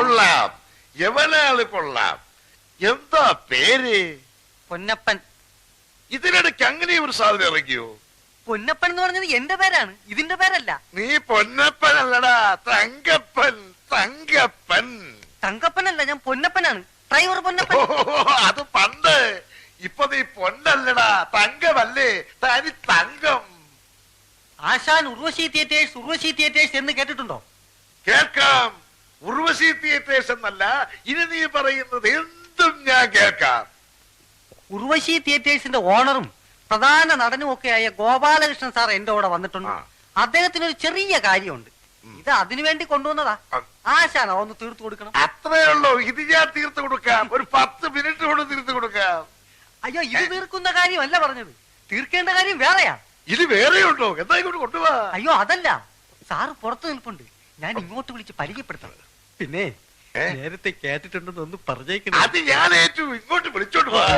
കൊള്ളാം, യവനാള് കൊള്ളാം. എന്താ പേര്? പൊന്നപ്പൻ. ഇതിനിടയ്ക്ക് അങ്ങനെ ഒരു സാധനം ഇറങ്ങിയോ? പൊന്നപ്പൻ എന്ന് പറഞ്ഞത് എന്റെ പേരാണ്, ഇതിന്റെ പേരല്ല. നീ പൊന്നപ്പൻ അല്ലടാ, തങ്കപ്പൻ. തങ്കപ്പൻ തങ്കപ്പനല്ല, ഞാൻ പൊന്നപ്പനാണ്. ഡ്രൈവർ പൊന്നപ്പൻ. അത് പണ്ട്. ഇപ്പൊ നീ പൊന്നല്ലടാ, തങ്കമല്ലേ? തനി തങ്കം. ആശാൻ ഉർവശി തിയേറ്റേഴ്സ് എന്ന് കേട്ടിട്ടുണ്ടോ? കേൾക്കാം. ഉർവശി തിയേറ്റേഴ്സ് എന്നല്ല, ഇനി നീ പറയുന്നത് എന്തും ഞാൻ കേൾക്കാം. ഉർവശി തിയേറ്റേഴ്സിന്റെ ഓണറും പ്രധാന നടനും ഒക്കെയായ ഗോപാലകൃഷ്ണൻ സാർ എന്റെ കൂടെ വന്നിട്ടുണ്ട്. അദ്ദേഹത്തിന് ഒരു ചെറിയ കാര്യമുണ്ട്. ഇത് അതിനു വേണ്ടി കൊണ്ടുവന്നതാ. ആശാന ഒന്ന് തീർത്തു കൊടുക്കണം. അത്രേ ഉള്ളൂ. ഇത് ഞാൻ തീർത്തു കൊടുക്കാം. ഒരു 10 മിനിറ്റ് കൊണ്ട് തീർത്തു കൊടുക്കാം. അയ്യോ, ഇത് തീർക്കുന്ന കാര്യമല്ല പറഞ്ഞത്, തീർക്കേണ്ട കാര്യം വേറെയാ. ഇത് വേറെയുണ്ടോ? എന്താ ഇങ്ങോട്ട് കൊണ്ടുപോവാ? അയ്യോ അതല്ല, സാറ് പുറത്തു നിൽപ്പുണ്ട്, ഞാൻ ഇങ്ങോട്ട് വിളിച്ച് പരിചയപ്പെടുത്തണം. പിന്നെ നേരത്തെ കേട്ടിട്ടുണ്ടെന്ന് ഒന്ന് പറഞ്ഞേക്കണം. അത് ഞാൻ ഏറ്റു. ഇങ്ങോട്ട് വിളിച്ചോണ്ട് പോവാ.